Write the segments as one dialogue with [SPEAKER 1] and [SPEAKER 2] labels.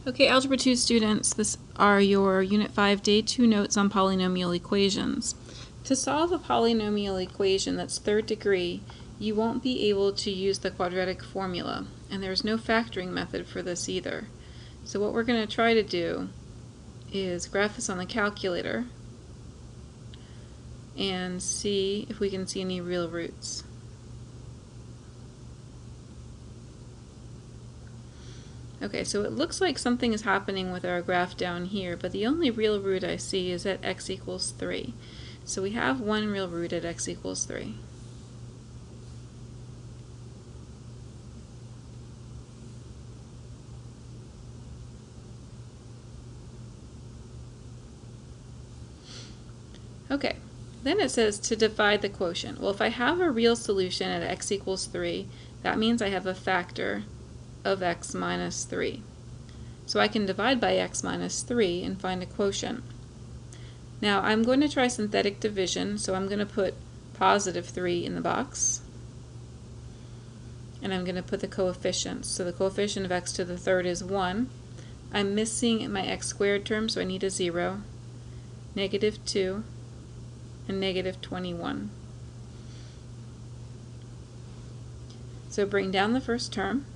[SPEAKER 1] Okay, Algebra 2 students, this are your Unit 5 Day 2 notes on polynomial equations. To solve a polynomial equation that's third degree, you won't be able to use the quadratic formula, and there's no factoring method for this either. So what we're going to try to do is graph this on the calculator and see if we can see any real roots. Okay, so it looks like something is happening with our graph down here, but the only real root I see is at x equals 3. So we have one real root at x equals 3. Okay, then it says to divide the quotient. Well, if I have a real solution at x equals 3, that means I have a factor of x minus 3. So I can divide by x minus 3 and find a quotient. Now I'm going to try synthetic division, so I'm going to put positive 3 in the box. And I'm going to put the coefficients. So the coefficient of x to the third is 1. I'm missing my x squared term, so I need a 0, negative 2, and negative 21. So bring down the first term,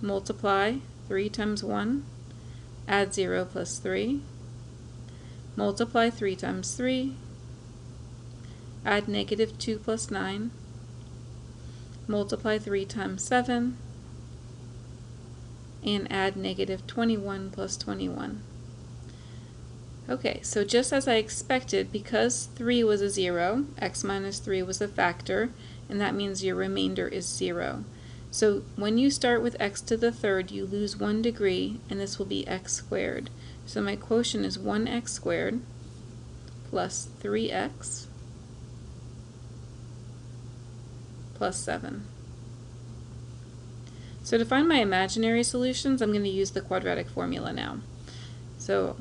[SPEAKER 1] multiply 3 times 1, add 0 plus 3, multiply 3 times 3, add negative 2 plus 9, multiply 3 times 7, and add negative 21 plus 21. Okay, so just as I expected, because 3 was a 0, x minus 3 was a factor, and that means your remainder is 0. So when you start with x to the third, you lose 1 degree, and this will be x squared. So my quotient is 1x squared plus 3x plus 7. So to find my imaginary solutions, I'm going to use the quadratic formula now. So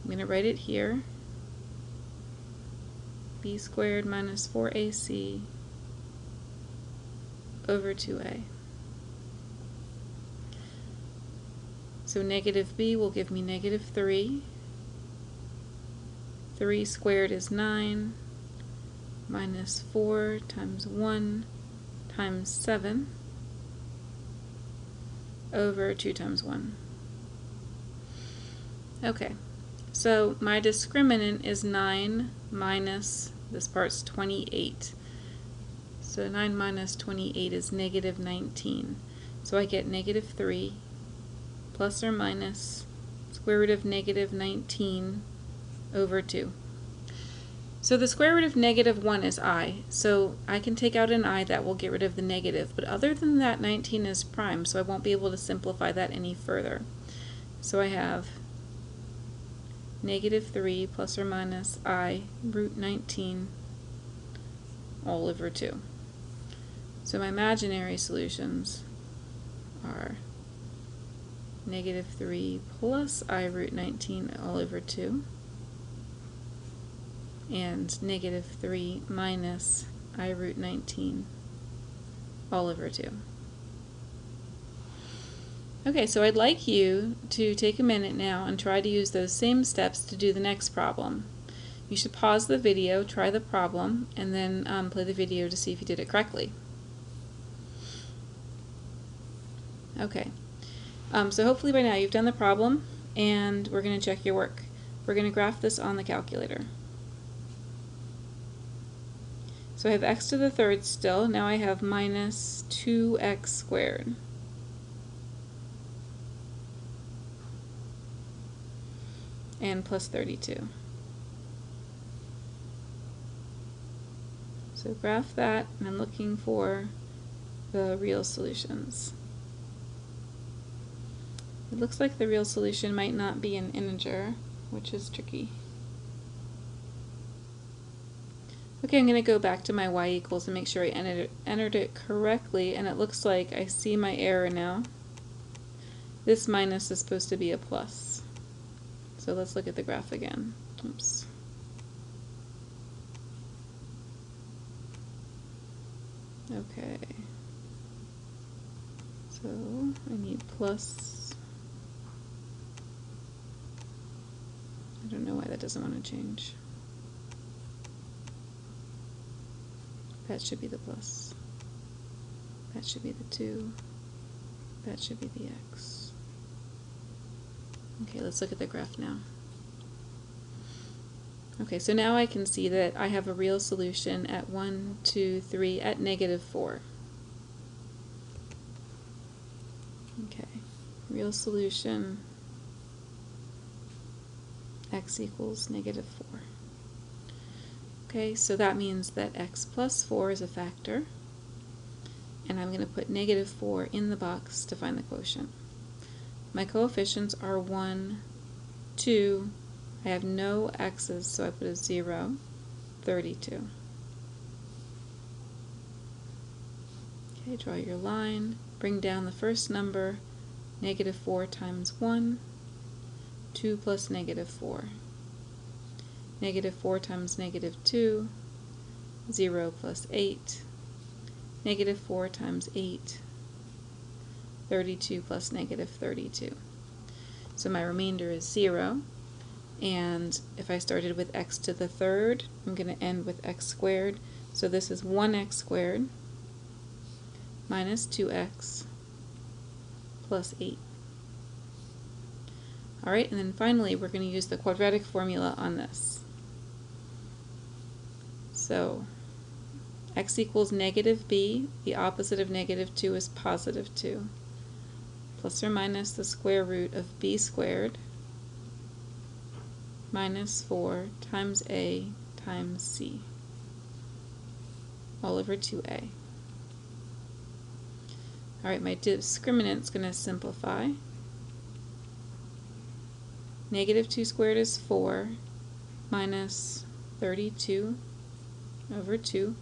[SPEAKER 1] I'm going to write it here. B squared minus 4ac over 2a. So negative b will give me negative 3. 3 squared is 9, minus 4 times 1 times 7 over 2 times 1. Okay. So my discriminant is 9 minus, this part's 28. So 9 minus 28 is negative 19. So I get negative 3 plus or minus square root of negative 19 over 2. So the square root of negative 1 is I. So I can take out an I, that will get rid of the negative. But other than that, 19 is prime, so I won't be able to simplify that any further. So I have negative 3 plus or minus I root 19 all over 2. So my imaginary solutions are negative 3 plus I root 19 all over 2 and negative 3 minus I root 19 all over 2. Okay, so I'd like you to take a minute now and try to use those same steps to do the next problem. You should pause the video, try the problem, and then play the video to see if you did it correctly. Okay, so hopefully by now you've done the problem, and we're going to check your work. We're going to graph this on the calculator. So I have x to the third still. Now I have minus 2x squared. And plus 32. So graph that, and I'm looking for the real solutions. It looks like the real solution might not be an integer, which is tricky. Okay, I'm going to go back to my y equals and make sure I entered it correctly, and it looks like I see my error now. This minus is supposed to be a plus. So let's look at the graph again. Oops. Okay. So So I need plus, I don't know why that doesn't want to change. That should be the plus. That should be the 2. That should be the x. Okay, let's look at the graph now. Okay, so now I can see that I have a real solution at 1, 2, 3, at -4. Okay, real solution, x equals -4. Okay, so that means that x plus 4 is a factor, and I'm going to put -4 in the box to find the quotient. My coefficients are 1, 2, I have no x's, so I put a 0, 32. Okay, draw your line, bring down the first number, -4 times 1, 2 plus -4. -4 times -2, 0 plus 8. -4 times 8, 32 plus -32. So my remainder is 0. And if I started with x to the third, I'm going to end with x squared. So this is 1x squared minus 2x plus 8. Alright, and then finally we're going to use the quadratic formula on this. So x equals -b, the opposite of -2 is +2, plus or minus the square root of b squared minus 4 times a times c, all over 2a. Alright, my discriminant's going to simplify. -2 squared is 4 minus 32 over 2.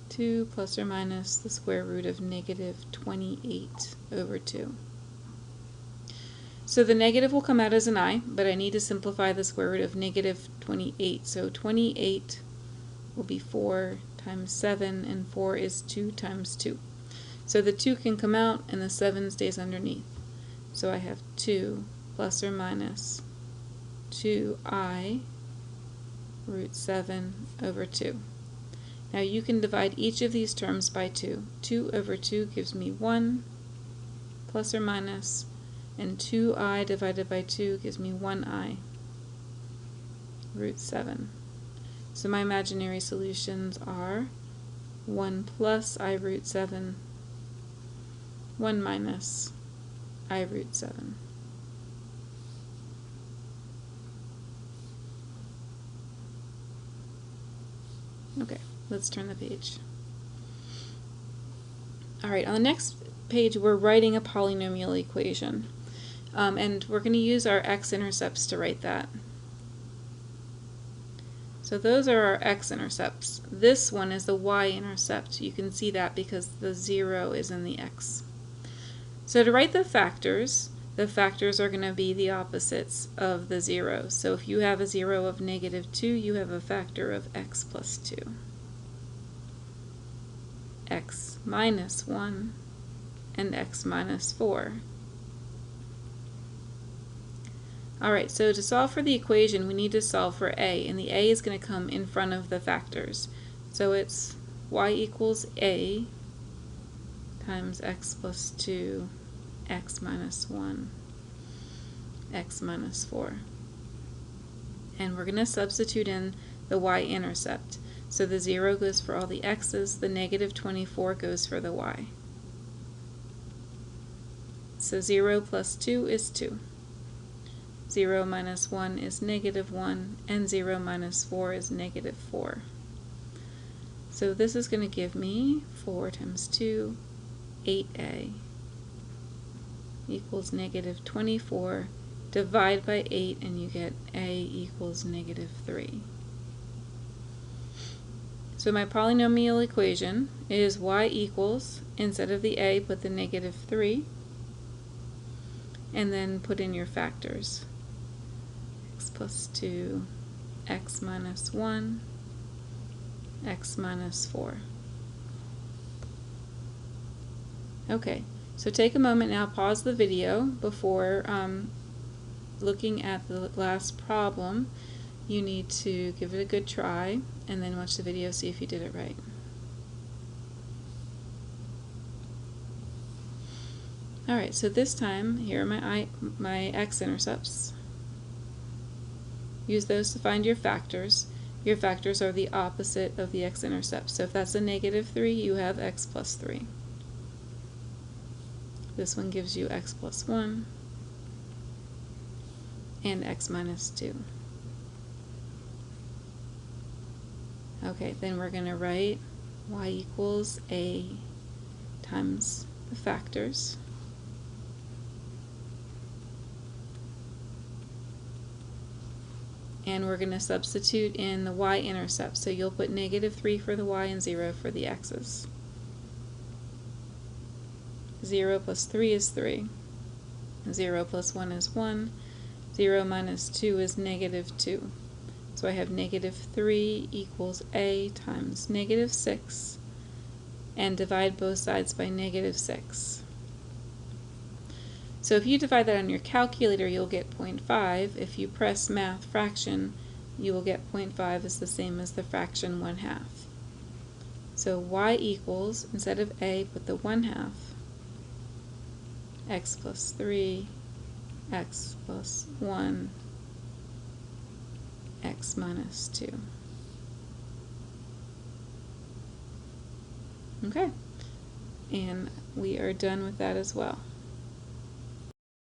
[SPEAKER 1] 2 plus or minus the square root of -28 over 2. So the negative will come out as an I, but I need to simplify the square root of -28. So 28 will be 4 times 7, and 4 is 2 times 2. So the 2 can come out, and the 7 stays underneath. So I have 2 plus or minus 2i root 7 over 2. Now you can divide each of these terms by 2. 2 over 2 gives me 1 plus or minus, and 2i divided by 2 gives me 1i root 7. So my imaginary solutions are 1 plus I root 7, 1 minus I root 7. Okay, let's turn the page. Alright, on the next page we're writing a polynomial equation. And we're going to use our x-intercepts to write that. So those are our x-intercepts. This one is the y-intercept. You can see that because the 0 is in the x. So to write the factors are going to be the opposites of the 0. So if you have a 0 of -2, you have a factor of x plus 2. X minus 1 and x minus 4. Alright, so to solve for the equation, we need to solve for a, and the a is going to come in front of the factors. So it's y equals a times x plus 2, x minus 1, x minus 4. And we're going to substitute in the y-intercept. So the 0 goes for all the x's, the -24 goes for the y. So 0 plus 2 is 2. 0 minus 1 is -1, and 0 minus 4 is -4. So this is going to give me 4 times 2, 8a equals -24. Divide by 8 and you get a equals -3. So my polynomial equation is y equals, instead of the a, put the -3, and then put in your factors. X plus 2, x minus 1, x minus 4. Okay, so take a moment now, pause the video before looking at the last problem. You need to give it a good try and then watch the video, see if you did it right. Alright, so this time, here are my x-intercepts. Use those to find your factors. Your factors are the opposite of the x-intercepts. So if that's a -3, you have x plus 3. This one gives you x plus 1 and x minus 2. Okay, then we're going to write y equals a times the factors. And we're going to substitute in the y-intercept. So you'll put -3 for the y and 0 for the x's. 0 plus 3 is 3. 0 plus 1 is 1. 0 minus 2 is -2. So I have -3 equals a times -6, and divide both sides by -6. So if you divide that on your calculator, you'll get 0.5. If you press math fraction, you will get 0.5 is the same as the fraction 1/2. So y equals, instead of a, put the 1/2, x plus 3, x plus 1, x minus 2. Okay, and we are done with that as well.